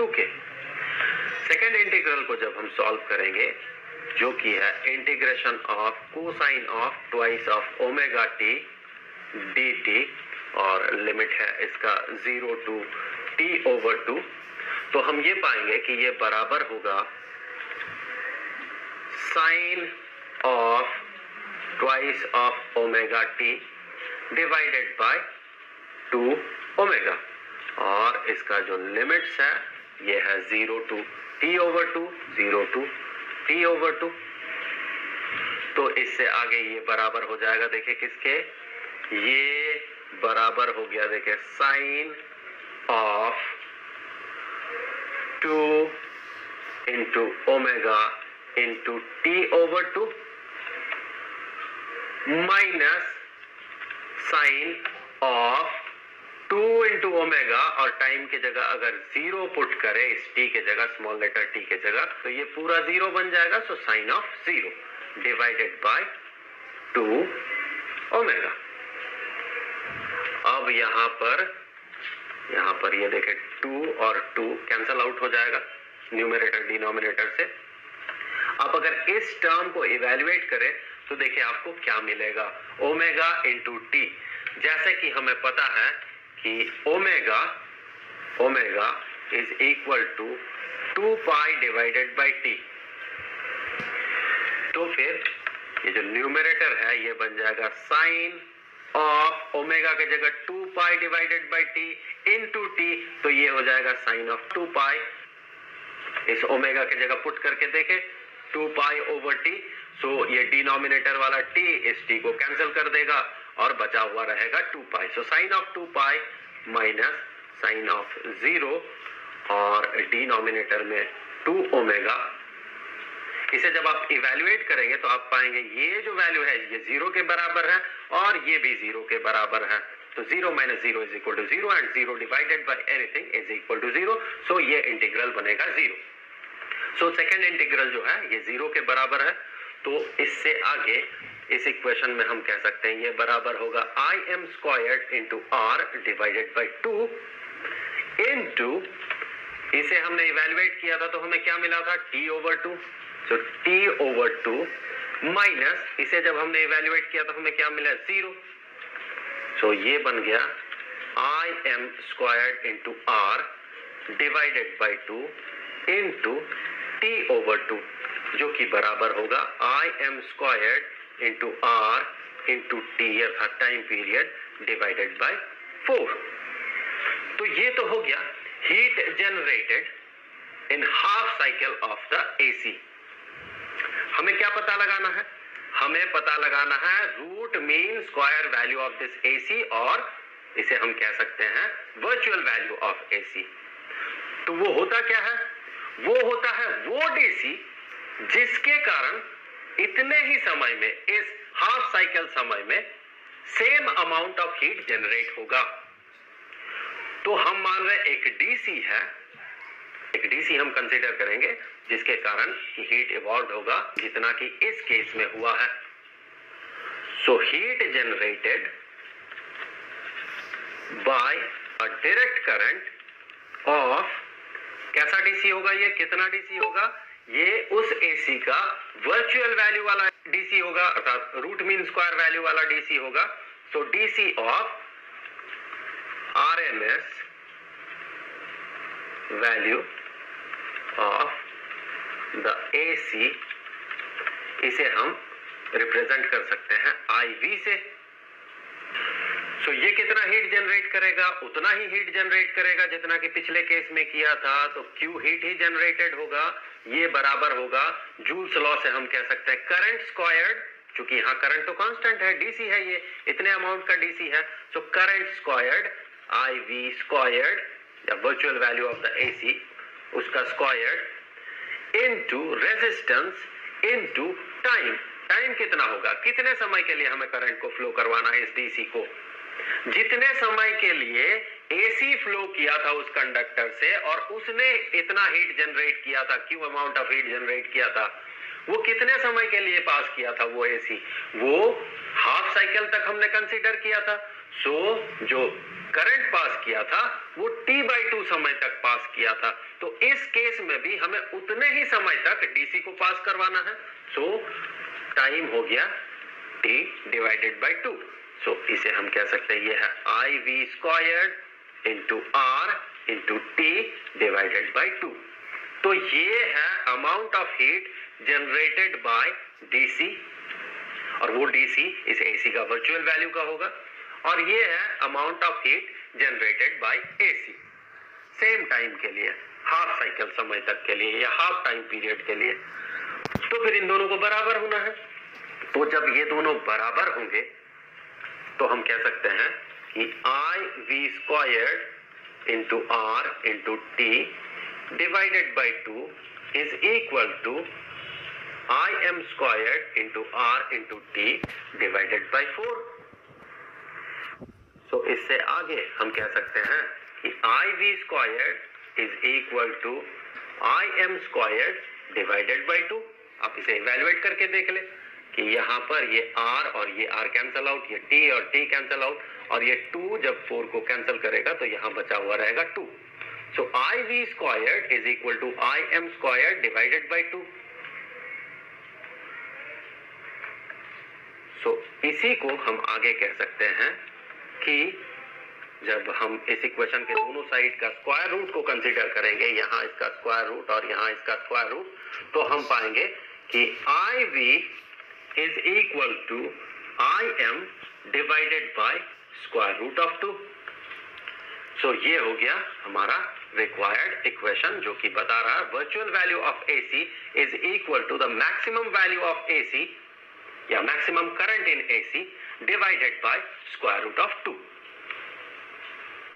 2k। Second integral को जब हम सॉल्व करेंगे, जो कि है integration of cosine of twice of omega T dt, और लिमिट है इसका 0 to t/2, तो हम ये पाएंगे कि ये बराबर होगा sine of twice of omega T divided by 2 omega, और इसका जो लिमिट्स है ये है 0 to t/2, 0 to t/2। तो इससे आगे ये बराबर हो जाएगा, देखिए किसके, ये बराबर हो गया, देखिए sine of 2 into omega into t/2 minus sine of 2 into omega, और टाइम की जगह अगर 0 पुट करें इस t के जगह, स्मॉल लेटर t के जगह, तो ये पूरा 0 बन जाएगा। सो sine of 0 divided by 2 omega. अब यहाँ पर ये देखें 2 और 2 कैंसल आउट हो जाएगा न्यूमरेटर डिनोमिनेटर से। अब अगर इस टर्म को इवेल्युएट करें तो देखिए आपको क्या मिलेगा, ओमेगा इंटू टी। जैसे कि हमें पता है कि omega is equal to 2 pi divided by T, तो फिर ये जो न्यूमरेटर है ये बन जाएगा साइन ऑफ ओमेगा के जगह 2 pi divided by T into T, तो ये हो जाएगा साइन ऑफ 2 पाई। इस ओमेगा के जगह पुट करके देखें 2 पाई ओवर टी, सो ये डिनोमिनेटर वाला टी इस टी को कैंसिल कर देगा और बचा हुआ रहेगा 2 pi. So sine of 2 pi minus sine of 0, और डिनोमिनेटर में 2 ओमेगा। इसे जब आप इवेल्युएट करेंगे तो आप पाएंगे ये जो वैल्यू है ये 0 के बराबर है और ये भी 0 के बराबर है। तो 0 minus 0 is equal to 0 and 0 divided by anything is equal to 0। So ये इंटीग्रल बनेगा 0। सो सेकेंड इंटीग्रल जो है ये 0 के बराबर है। तो इससे आगे इस इक्वेशन में हम कह सकते हैं ये बराबर होगा im² into R divided by 2 into, इसे हमने इवेल्युएट किया था तो हमें क्या मिला था, t/2। सो t/2 माइनस, इसे जब हमने इवेल्युएट किया तो हमें क्या मिला, 0। सो ये बन गया im² into R divided by 2 into t/2, जो कि बराबर होगा im² into R into T, अर्थात टाइम पीरियड डिवाइडेड बाय 4। तो ये तो हो गया heat generated in half cycle of the AC. हमें क्या पता लगाना है, हमें पता लगाना है root mean square value of this AC, और इसे हम कह सकते हैं वर्चुअल वैल्यू ऑफ एसी। तो वो होता क्या है, वो होता है वो डीसी जिसके कारण इतने ही समय में, इस हाफ साइकिल समय में same amount of heat generate होगा। तो हम मान रहे एक डीसी है, एक डीसी हम कंसीडर करेंगे जिसके कारण हीट इवॉल्व होगा जितना कि इस केस में हुआ है। So heat generated by a direct current of, कैसा डीसी होगा ये, कितना डीसी होगा, ये उस एसी का वर्चुअल वैल्यू वाला डीसी होगा, अर्थात रूट मीन स्क्वायर वैल्यू वाला डीसी होगा। So DC of RMS value of the AC, इसे हम रिप्रेजेंट कर सकते हैं IV से। सो ये कितना हीट जनरेट करेगा, उतना ही हीट जनरेट करेगा जितना कि पिछले केस में किया था। तो Q हीट ही जनरेटेड होगा, ये बराबर होगा जूल्स लॉ से हम कह सकते हैं करंट स्क्वायर्ड, क्योंकि यहाँ करंट तो कांस्टेंट है, डीसी है, ये इतने अमाउंट का डीसी है। सो करंट स्क्वायर्ड IV² या virtual value of the AC, उसका squared into resistance into time. Time कितना होगा, कितने समय के लिए हमें करंट को फ्लो करवाना है इस डीसी को, जितने समय के लिए एसी फ्लो किया था उस कंडक्टर से और उसने इतना हीट जनरेट किया था, Q amount of heat generate किया था, वो कितने समय के लिए पास किया था वो एसी, वो हाफ साइकिल तक हमने कंसीडर किया था। सो जो करंट पास किया था वो T/2 समय तक पास किया था, तो इस केस में भी हमें उतने ही समय तक डीसी को पास करवाना है। सो टाइम हो गया T/2। सो इसे हम कह सकते हैं ये है IV² into R into T/2। तो ये है amount of heat generated by DC, और वो डीसी इस एसी का वर्चुअल वैल्यू का होगा, और ये है amount of heat generated by AC same time के लिए, हाफ साइकिल समय तक के लिए या हाफ टाइम पीरियड के लिए। तो फिर इन दोनों को बराबर होना है। तो जब ये दोनों बराबर होंगे तो हम कह सकते हैं कि IV² into R into T divided by 2 is equal to IM² into R into T divided by 4। तो इससे आगे हम कह सकते हैं कि IV² is equal to IM² divided by 2। आप इसे इवैल्यूएट करके देख ले कि यहाँ पर ये R और ये R कैंसल आउट, ये T और T कैंसल आउट, और ये 2 जब 4 को कैंसल करेगा तो यहाँ बचा हुआ रहेगा 2। So IV² is equal to IM² divided by 2। So इसी को हम आगे कह सकते हैं कि जब हम इस इक्वेशन के दोनों साइड का स्क्वायर रूट को कंसीडर करेंगे, यहाँ इसका स्क्वायर रूट और यहाँ इसका स्क्वायर रूट, तो हम पाएंगे कि IV is equal to IM divided by square root of 2। So ये हो गया हमारा required equation, जो कि बता रहा है virtual value of AC is equal to the maximum value of AC या maximum current in AC divided by square root of 2।